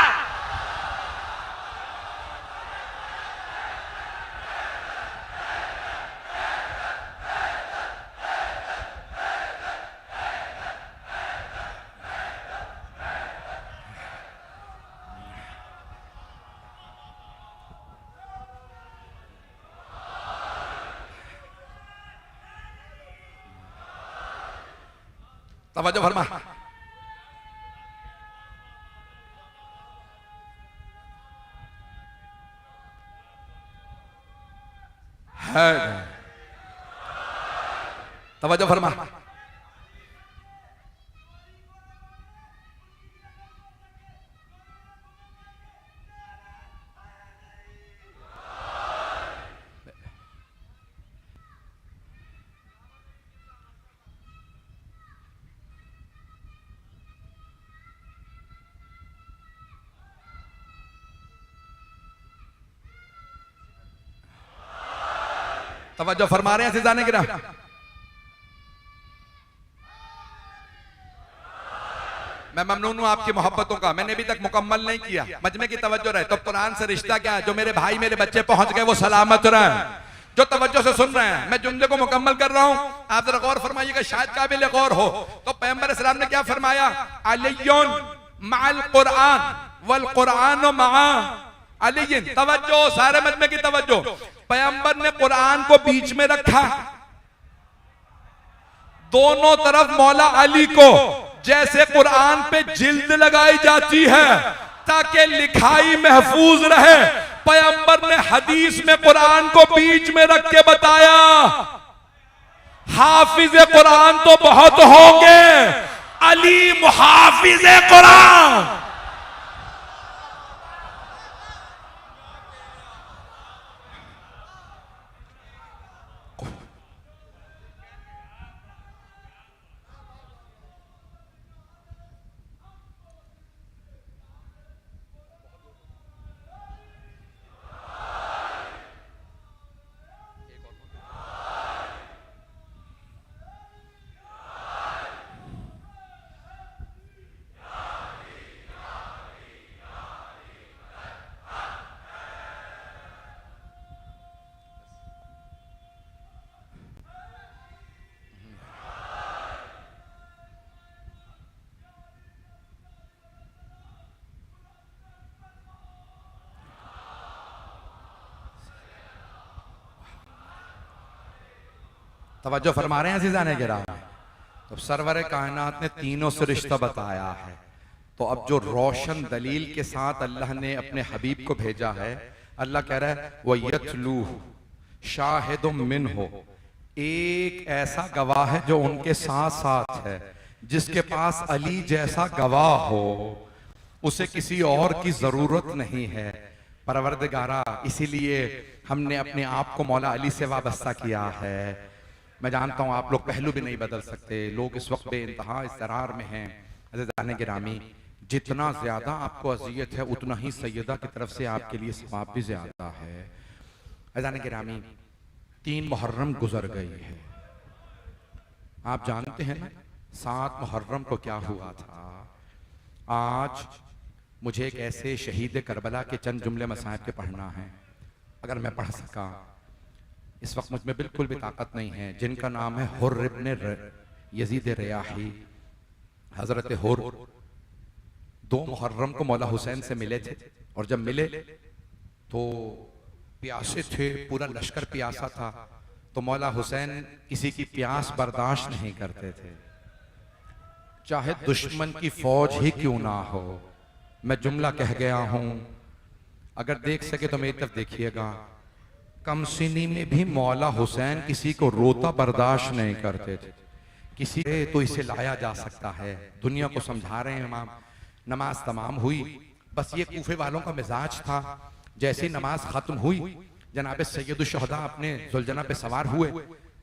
तवज्जो फरमा। है तवज्जो फरमा। तवज्जो फरमा रहे हैं सिजाने गिरा। मैं ममनून हूं आपकी मोहब्बतों का, मैंने अभी तक मुकम्मल नहीं किया। मजमे की तवज्जो रहे तो कुरान से रिश्ता क्या है? जो मेरे भाई मेरे बच्चे पहुंच गए वो सलामत रहे, जो तवज्जो से सुन रहे हैं। मैं जुमले को मुकम्मल कर रहा हूं, आप जरा गौर फरमाइएगा, शायद काबिल गौर हो। तो पैगंबर सलाम ने क्या फरमाया? अलियुन मअल कुरान वल कुरान मआ अलियन। तवज्जो, सारे मजमे की तवज्जो। पैगंबर ने कुरान को बीच में रखा, दोनों तरफ मौला अली को, जैसे कुरान पे जिल्द लगाई जाती है ताकि लिखाई महफूज रहे। पैगंबर ने हदीस में कुरान को बीच में रख के बताया हाफिज कुरान तो बहुत होंगे, अली मुहाफिज कुरान। तवज्जो फरमा रहे हैं अज़ीज़ाने गिराम। तो सरवर कायनात ने तीनों से रिश्ता बताया है। तो अब जो रोशन दलील के साथ अल्लाह ने अपने हबीब को भेजा है, अल्लाह कह रहा है वो यतलू शाहिदुम मिन्हु, एक ऐसा गवाह है जो उनके साथ साथ है, जिसके पास अली जैसा गवाह हो, उसे किसी और की जरूरत नहीं है। परवरदिगारा, इसीलिए हमने अपने आप को मौला अली से वाबस्ता किया है। मैं जानता हूं आप लोग पहलू भी नहीं बदल सकते, लोग इस वक्त बेइंतहा इस्तरार में हैं। अज़ीज़ाने गिरामी, जितना ज्यादा आपको अजियत है उतना ही सैयदा की तरफ से आपके लिए सवाब भी ज्यादा है। अज़ीज़ाने गिरामी, 3 मुहर्रम गुजर गई है। आप जानते हैं ना 7 मुहर्रम को क्या हुआ था। आज मुझे एक ऐसे शहीद करबला के चंद जुमले मसाइब के पढ़ना है, अगर मैं पढ़ सका। इस वक्त मुझ में बिल्कुल भी ताकत नहीं है, जिनका नाम है हुर्र इब्न यजीद रियाही। हजरत हुर्र 2 मुहर्रम को मौला हुसैन से मिले थे, और जब मिले तो प्यासे थे, पूरा लश्कर प्यासा था। तो मौला हुसैन किसी की प्यास बर्दाश्त नहीं करते थे, चाहे दुश्मन की फौज ही क्यों ना हो। मैं जुमला कह गया हूं, अगर देख सके तो मेरी तरफ देखिएगा। कमसिनी में भी मौला हुसैन किसी को रोता बर्दाश्त नहीं करते थे। किसी तो इसे लाया जा सकता है, दुनिया को समझा रहे हैं इमाम। नमाज तमाम हुई, बस ये कूफे वालों का मिजाज था। जैसे ही नमाज खत्म हुई, जनाब सैयद शुहदा अपने जुलजना पे सवार हुए,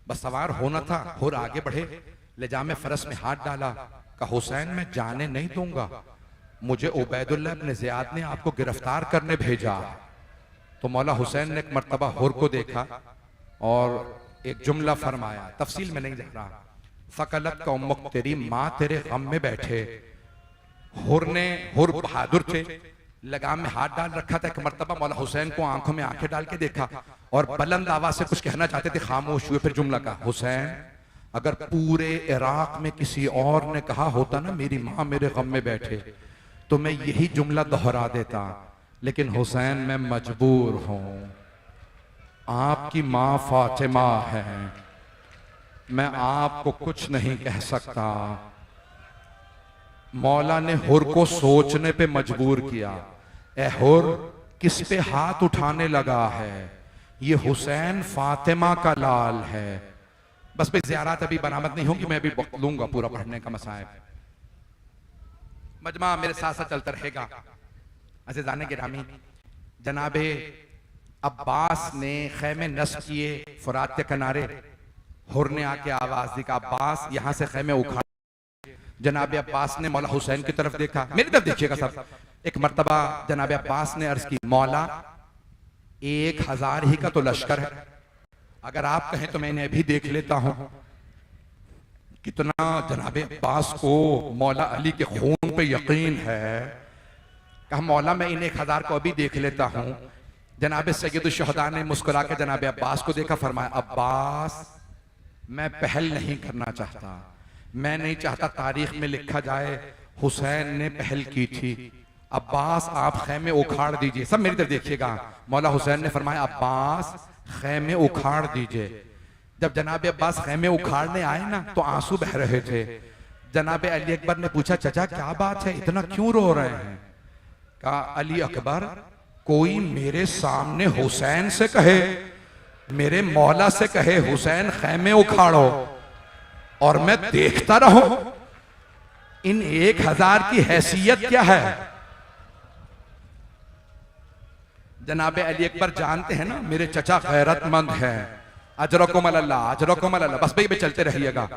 बस सवार होना था और आगे बढ़े, लिजाम फरस में हाथ डाला, कहा हुसैन मैं जाने नहीं दूंगा, मुझे उबैदुल्लाह इब्न ज़ियाद ने आपको गिरफ्तार करने भेजा। तो मौला हुसैन ने एक मर्तबा हुर को देखा और एक जुमला फरमाया, तफसील में नहीं जा रहा। फकलत का उम्मुक, तेरी माँ तेरे गम में बैठे। हुर बहादुर थे, लगाम में हाथ डाल रखा था। एक मर्तबा मौला हुसैन को आंखों में आंखें डाल के देखा और बुलंद आवाज से कुछ कहना चाहते थे, खामोश हुए। फिर जुमला कहा, हुसैन अगर पूरे इराक में किसी और ने कहा होता ना मेरी माँ मेरे गम में बैठे, तो मैं यही जुमला दोहरा देता, लेकिन हुसैन मैं मजबूर हूं, आपकी माँ फातिमा है, मैं आपको कुछ नहीं कह सकता। मौला ने हुर को सोचने पे मजबूर किया। ए हुर, किस पे हाथ उठाने लगा है? ये हुसैन फातिमा का लाल है। बस भाई ज़ियारत अभी बरामद नहीं होगी, मैं अभी वक्त लूंगा पूरा पढ़ने का मसाइब। मजमा मेरे साथ साथ चलता रहेगा। अज़ीज़ाने गिरामी, जनाबे अब्बास ने खैमे नस्ब किए फुरात के किनारे। हुर ने आके आवाज दी, अब्बास यहां से खैमे उखाड़। जनाब अब्बास ने मौला हुसैन की तरफ देखा, मेरी तरफ देखिएगा सब। एक मर्तबा जनाब अब्बास ने अर्ज की, मौला 1000 ही का तो लश्कर है, अगर आप कहें तो मैं इन्हें भी देख लेता हूं। कितना जनाब अब्बास को मौला अली के खून पे यकीन है। कहा मौला मैं इन 1000 को अभी देख लेता हूं। जनाब सैयद शुहदा ने मुस्कुरा के जनाब अब्बास को देखा, फरमाया अब्बास मैं पहल नहीं करना चाहता, मैं नहीं चाहता तारीख में लिखा जाए हुसैन ने पहल की थी। अब्बास आप खैमे उखाड़ दीजिए। सब मेरी तरफ देखिएगा। मौला हुसैन ने फरमाया अब्बास खैमे उखाड़ दीजिए। जब जनाब अब्बास खैमे उखाड़ने आए ना तो आंसू बह रहे थे। जनाब अली अकबर ने पूछा, चचा क्या बात है, इतना क्यों रो रहे हैं? कहा अली अकबर, कोई मेरे सामने हुसैन से कहे, मेरे मौला से कहे हुसैन खैमे उखाड़ो और मैं देखता रहूं, इन 1000 की हैसियत क्या है? जनाब अली अकबर जानते हैं ना मेरे चचा गैरतमंद हैं। अजरकुम अल्लाह, अजरकुम अल्लाह। बस भाई चलते रहिएगा।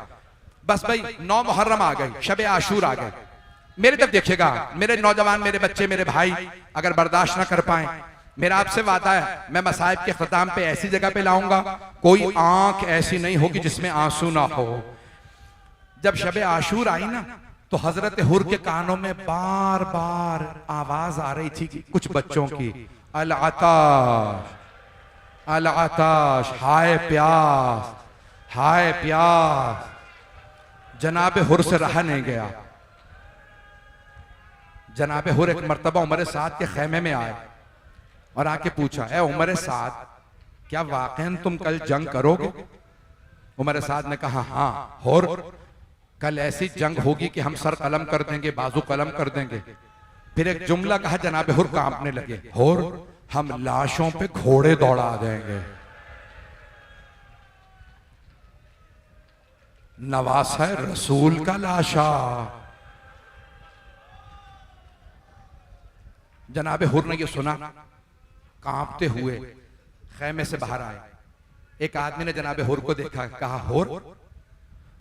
बस भाई 9 मुहर्रम आ गई, शब आशूर आ गए। मेरी तरफ देखिएगा, मेरे नौजवान, मेरे बच्चे, मेरे भाई, अगर बर्दाश्त ना कर पाए, मेरा आपसे वादा है मैं मसाइब के ख्ताम पे ऐसी जगह पे लाऊंगा, कोई आंख ऐसी नहीं होगी जिसमें आंसू ना हो। जब शब आशूर आई ना तो हजरत हुर के कानों में बार बार आवाज आ रही थी कुछ बच्चों की, अल आताश, अल आताश, हाय प्यास, हाय प्यास। जनाब हुर से रहा नहीं गया। जनाब हुर एक मर्तबा उमर साद के खैमे में आए और आके पूछा, ए उमर साद, क्या वाकई तुम कल जंग करोगे? उमर साद ने कहा हाँ हुर, कल ऐसी जंग होगी कि हम सर कलम कर देंगे, बाजू कलम कर देंगे। फिर एक जुमला कहा, जनाब हुर कांपने लगे, हुर हम लाशों पे घोड़े दौड़ा देंगे। नवासा रसूल का लाशा। जनाब हुर ने ये सुना, कांपते हुए खैमे से बाहर आए। एक आदमी ने जनाब हुर को देखा, कहा हुर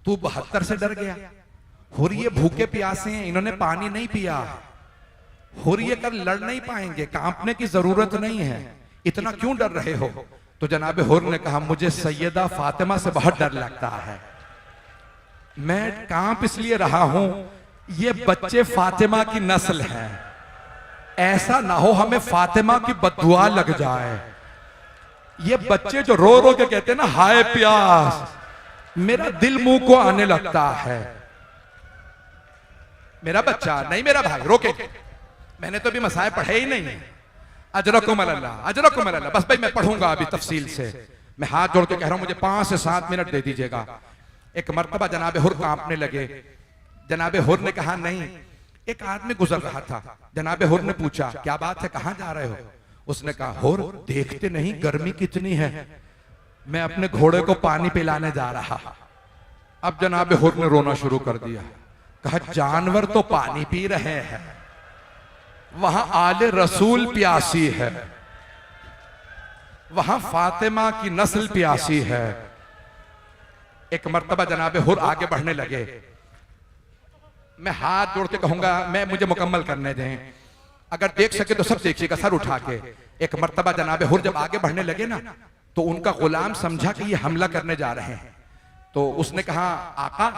तू 72 से डर गया? हुर ये भूखे प्यासे हैं, इन्होंने पानी नहीं पिया। हुर ये कर लड़ नहीं पाएंगे, कांपने की जरूरत नहीं है, इतना क्यों डर रहे हो? तो जनाब हुर ने कहा, मुझे सैयदा फातिमा से बहुत डर लगता है, मैं कांप इसलिए रहा हूं, ये बच्चे फातिमा की नस्ल हैं, ऐसा ना हो हमें फातिमा की बद्दुआ लग जाए। ये बच्चे जो रो रो के कहते हैं ना हाय प्यास, मेरा दिल मुंह को आने लगता है। मेरा बच्चा नहीं, मेरा भाई रोके, मैंने तो अभी मसाए पढ़े ही नहीं। अजरकुम अल्लाह, अजरकुम अल्लाह। बस भाई मैं पढ़ूंगा अभी तफसील से, मैं हाथ जोड़ के कह रहा हूं, मुझे 5 से 7 मिनट दे दीजिएगा। एक मर्तबा जनाब हुर कांपने लगे। जनाब हुर ने कहा नहीं, एक आदमी गुजर रहा था। जनाब हुर ने पूछा क्या बात है, कहां जा रहे हो? उसने कहा हुर देखते नहीं गर्मी कितनी है, मैं अपने घोड़े को पानी पिलाने जा रहा। अब जनाब हुर ने रोना शुरू कर दिया, कहा जानवर तो पानी पी रहे हैं, वहां आले रसूल प्यासी है, वहां फातिमा की नस्ल प्यासी है। एक मर्तबा जनाब हुर आगे बढ़ने लगे। मैं हाथ जोड़ के कहूंगा मुझे मुकम्मल करने दें, अगर देख सके तो सब देखिएगा सर उठा के। एक मर्तबा जनाब हुर जब आगे बढ़ने लगे ना, तो उनका गुलाम समझा कि ये हमला करने जा रहे हैं। तो उसने कहा आका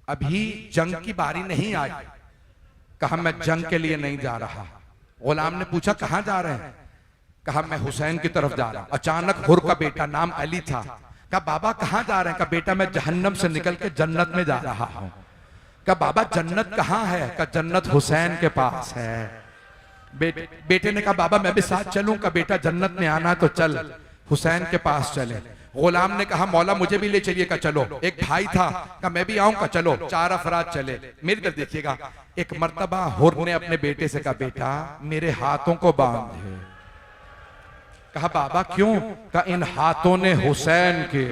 अभी जंग की बारी नहीं आई। कहा मैं जंग के लिए नहीं जा रहा। गुलाम ने पूछा कहां जा रहे हैं? कहा मैं हुसैन की तरफ जा रहा हूं। अचानक हुर का बेटा, नाम अली था, कहा बाबा कहां जा रहे हैं? कहा बेटा मैं जहन्नम से निकल के जन्नत में जा रहा हूं। कहा बाबा जन्नत कहां है? कहा जन्नत हुसैन के पास है। बेटे ने कहा बाबा मैं भी साथ चलूं? कहा बेटा जन्नत में आना तो चल, हुसैन के पास चले। गुलाम ने कहा मौला मुझे भी ले चलिए। का चलो। एक भाई था, कहा मैं भी आऊं? का चलो। 4 अफराद चले। मेरी तरफ देखिएगा। एक मर्तबा हुर ने अपने बेटे से कहा बेटा मेरे हाथों को बांध। कहा बाबा क्यों? कहा इन हाथों ने हुसैन के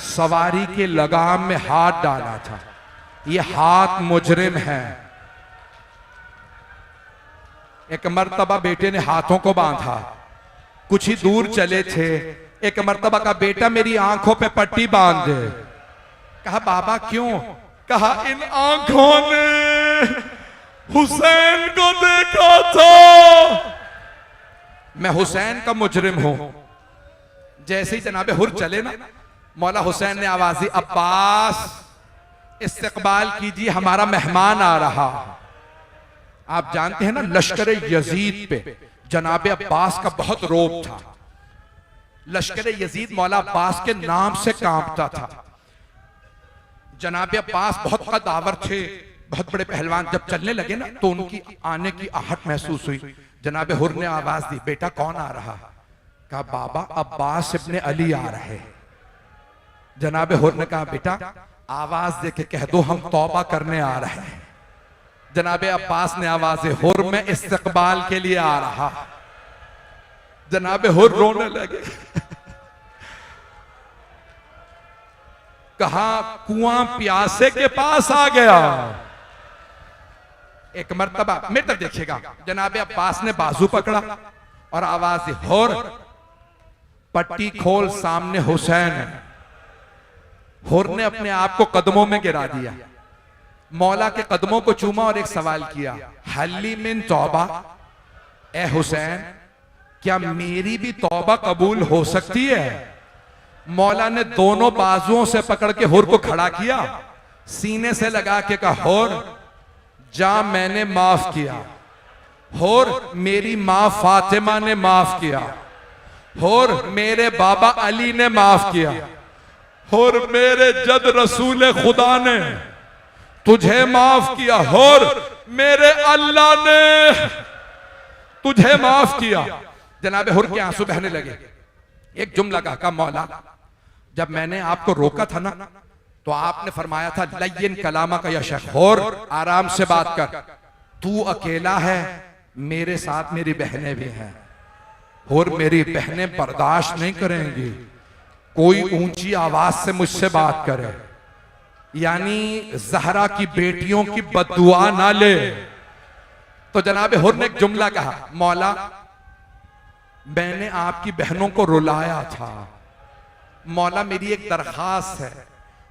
सवारी के लगाम में हाथ डाला था, ये हाथ मुजरिम है। एक मर्तबा बेटे ने हाथों को बांधा। कुछ ही दूर चले थे, एक मर्तबा का बेटा मेरी आंखों पे पट्टी बांध दे। कहा बाबा क्यों? कहा इन आंखों ने हुसैन को देखा था, मैं हुसैन का मुजरिम हूं। जैसे ही जनाबे हुर चले ना, मौला हुसैन ने आवाज दी अब्बास इस्तकबाल कीजिए, हमारा मेहमान आ रहा। आप जानते हैं ना लश्कर यजीद पे जनाबे अब्बास का बहुत रोब था। लश्कर यजीद मौला अब्बास के नाम से कांपता था। जनाबे अब्बास बहुत कदावर थे, बहुत बड़े पहलवान। जब चलने लगे ना तो उनकी आने की आहट महसूस हुई। जनाबे हुर ने आवाज दी बेटा कौन आ रहा? कहा बाबा अब्बास इब्ने अली आ रहे। जनाबे हुर ने कहा बेटा आवाज दे के कह दो हम तौबा करने आ रहे हैं। जनाबे अब्बास ने आवाज हुर में इस्तकबाल के लिए आ रहा। जनाबे हुर रोने लगे। कहा कुआं प्यासे के पास आ गया। एक मर्तबा मेरे तरफ देखिएगा, जनाबे अब्बास ने बाजू पकड़ा और आवाज दी हुर पट्टी खोल, सामने हुसैन है। हुर ने अपने आप को कदमों में गिरा दिया, मौला के कदमों को चूमा और एक सवाल किया हल्ली मिन तौबा, ए हुसैन क्या मेरी भी तौबा कबूल हो सकती है? मौला ने दोनों बाजुओं से पकड़ के हुर को खड़ा किया, सीने से लगा के कहा हुर जा मैंने माफ किया। हुर मेरी मां फातिमा ने माफ किया। हुर मेरे बाबा अली ने माफ किया। हुर मेरे जद रसूल खुदा ने तुझे माफ किया। हुर मेरे अल्लाह ने तुझे माफ किया। जनाबे हुर के आंसू बहने लगे। एक जुमला कहा मौला जब मैंने आपको रोका था ना तो आपने फरमाया था लय्यिन कलामा का या शेख, हुर आराम से बात कर, तू अकेला है, मेरे साथ मेरी बहनें भी हैं। हुर मेरी बहनें बर्दाश्त नहीं करेंगी कोई ऊंची आवाज से मुझसे बात करे, यानी जहरा की बेटियों की बद्दुआ ना ले। तो जनाब हुर ने एक जुमला कहा मौला मैंने आपकी बहनों को रुलाया था, मौला मेरी एक दरखास्त है,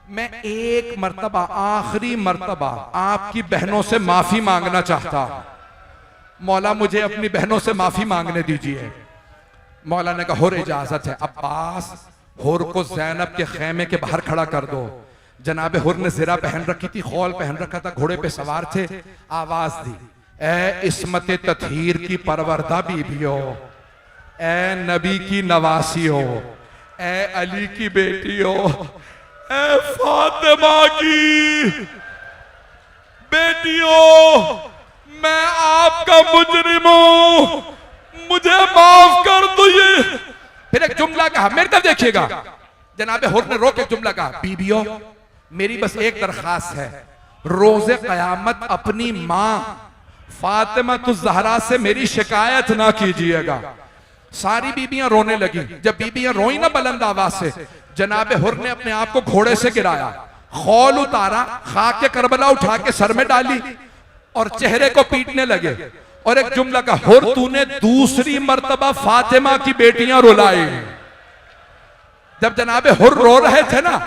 मैं एक मर्तबा आखिरी मर्तबा आपकी बहनों से माफी मांगना चाहता हूं, मौला मुझे अपनी बहनों से माफी मांगने दीजिए। मौला ने कहा हुर इजाजत है। अब्बास हुर को ज़ैनब के खेमे के बाहर खड़ा कर दो। जनाबे हुर ने ज़िरा पहन रखी थी, खौल पहन रखा था, घोड़े पे सवार थे। आवाज दी ए इस्मत ततहीर की परवरदा बीबियो, ए नबी की नवासियो, ए अली की बेटियों, ए फातिमा की बेटियों, मैं आपका मुजरिम हूं, मुझे माफ कर दो। ये फिर एक जुमला कहा, मेरी तरफ देखिएगा। जनाबे हुर ने रोक एक जुमला कहा बीबियों मेरी बस एक दरखास्त है, रोजे कयामत अपनी मां फातिमा तो जहरा से मेरी शिकायत ना कीजिएगा। सारी बीबियां रोने लगी। जब बीबियां रोई ना बुलंद आवाज से, जनाब हुर ने अपने आप को घोड़े से गिराया, खौल उतारा, खाके करबला उठा के सर में डाली और चेहरे को पीटने लगे और एक जुमला का, हुर तूने दूसरी मर्तबा फातिमा की बेटियां रुलाई। जब जनाबे हुर रो रहे थे ना,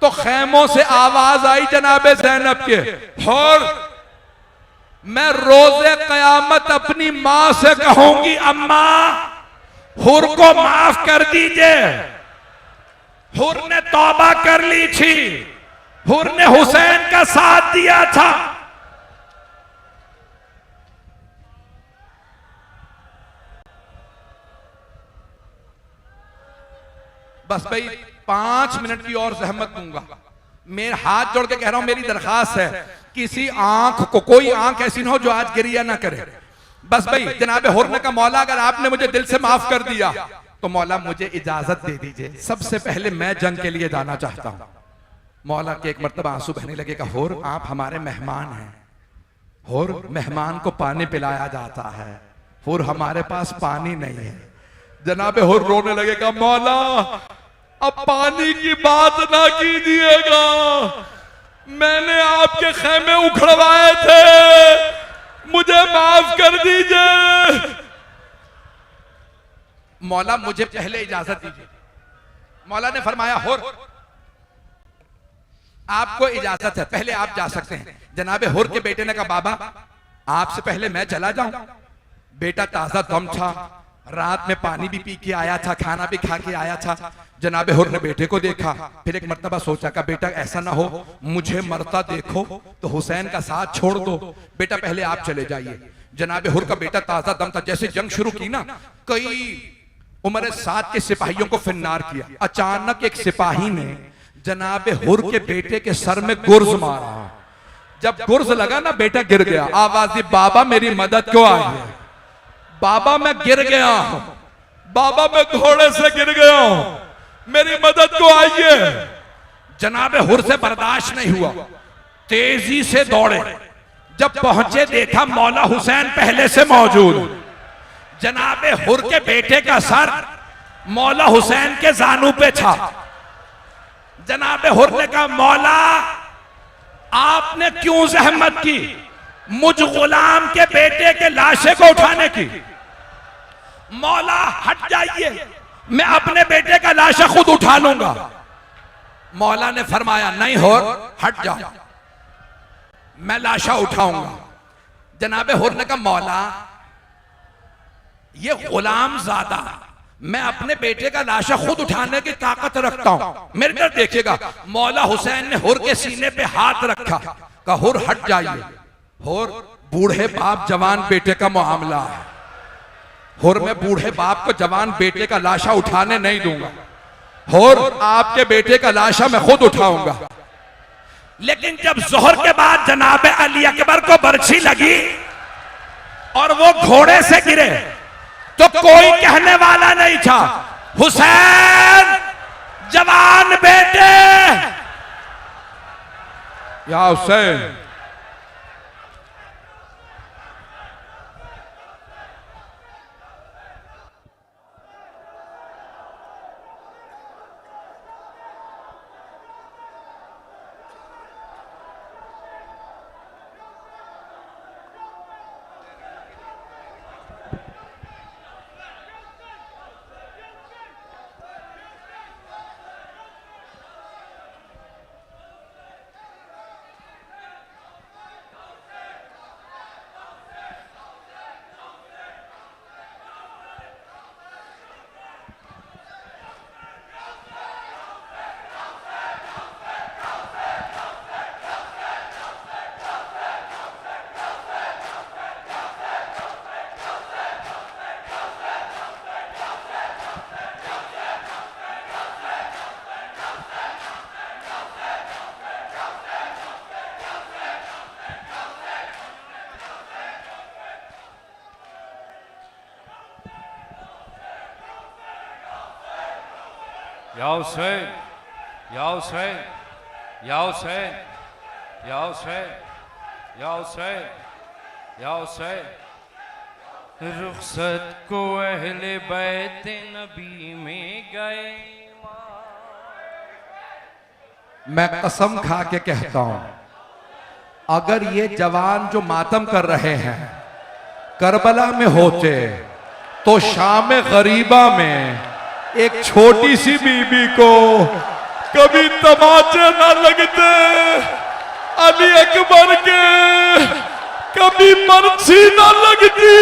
तो खैमों से आवाज आई जनाबे ज़ैनब के, हुर मैं रोजे कयामत अपनी मां से कहूंगी, अम्मा हुर को माफ कर दीजिए। हुर ने तौबा कर ली थी, हुर ने हुसैन का साथ दिया था। बस भाई 5 मिनट की और जहमत दूंगा। मेरे हाथ जोड़ के कह रहा हूं, मेरी दरखास्त है, किसी आंख को, कोई आंख ऐसी ना हो जो आज गिरिया ना करे। बस भाई जनाबे हुर ने कहा, मौला अगर आपने मुझे दिल से माफ कर दिया तो मौला मुझे इजाजत दे दीजिए, सबसे पहले मैं जंग के लिए जाना चाहता हूं। मौला के एक मरतबा आंसू बहने लगेगा, हुर आप हमारे मेहमान हैं, हुर मेहमान को पानी पिलाया जाता है, हुर हमारे पास पानी नहीं है। जनाबे हुर रोने लगेगा, मौला अब पानी की बात ना कीजिएगा, मैंने आपके खेमे उखड़वाए थे, मुझे माफ कर दीजिए। मौला मुझे पहले इजाजत दीजिए। मौला ने फरमाया, हुर आपको इजाजत है, पहले आप जा सकते हैं। जनाबे हुर के बेटे ने कहा, बाबा आपसे पहले मैं चला जाऊं? बेटा ताजा दम था, रात में पानी भी पी के आया था, खाना भी खा के आया था। जनाबे हुर ने बेटे को देखा, फिर एक मर्तबा सोचा का बेटा ऐसा ना हो मुझे मरता देखो तो हुसैन का साथ छोड़ दो, बेटा पहले आप चले जाइए। जनाबे हुर का बेटा ताजा दम था, जैसे जंग शुरू की ना, कई उमर साथ के सिपाहियों को फिन्नार किया। अचानक एक सिपाही ने जनाबे हुर के बेटे के सर में गुर्ज मारा। जब गुर्ज लगा ना, बेटा गिर गया। आवाज दी, बाबा मेरी मदद क्यों आई है? बाबा मैं गिर गया हूं, बाबा मैं घोड़े से गिर गया हूं, मेरी मदद को आइए। जनाबे हुर से बर्दाश्त नहीं हुआ, तेजी से दौड़े। जब पहुंचे देखा मौला हुसैन पहले से मौजूद। जनाबे हुर के बेटे का सर मौला हुसैन के जानू पे था। जनाबे हुर ने कहा, मौला आपने क्यों जहमत की मुझ गुलाम के बेटे के लाशे को उठाने की? मौला हट जाइए, मैं अपने बेटे का लाशा खुद उठा लूंगा। मौला ने फरमाया, नहीं हुर हट जाओ, मैं लाशा उठाऊंगा। जनाबे हुर ने कहा, मौला ये गुलाम ज्यादा, मैं अपने बेटे का लाशा खुद उठाने की ताकत रखता हूं, मेरे तरफ देखिएगा। मौला हुसैन ने हुर के सीने पे हाथ रखा, कहा हुर हट जाइए। हुर बूढ़े बाप जवान बेटे का मामला है, हुर मैं बूढ़े बाप को जवान बेटे का लाशा उठाने नहीं दूंगा, हुर आपके बेटे का लाशा मैं खुद उठाऊंगा। लेकिन जब जोहर के बाद जनाबे अली अकबर को बर्छी लगी और वो घोड़े से गिरे तो कोई कहने वाला नहीं था, हुसैन जवान बेटे, या हुसैन। या हुसैन, या हुसैन, या हुसैन, या हुसैन, या हुसैन, या हुसैन, रुखसत को अहले बैत नबी में गए। मैं कसम खा के कहता हूं, अगर ये जवान जो मातम कर रहे हैं करबला में होते तो शाम गरीबा में एक छोटी सी बीबी को कभी तमाचे न लगते, अली अकबर के कभी बरछी न लगती।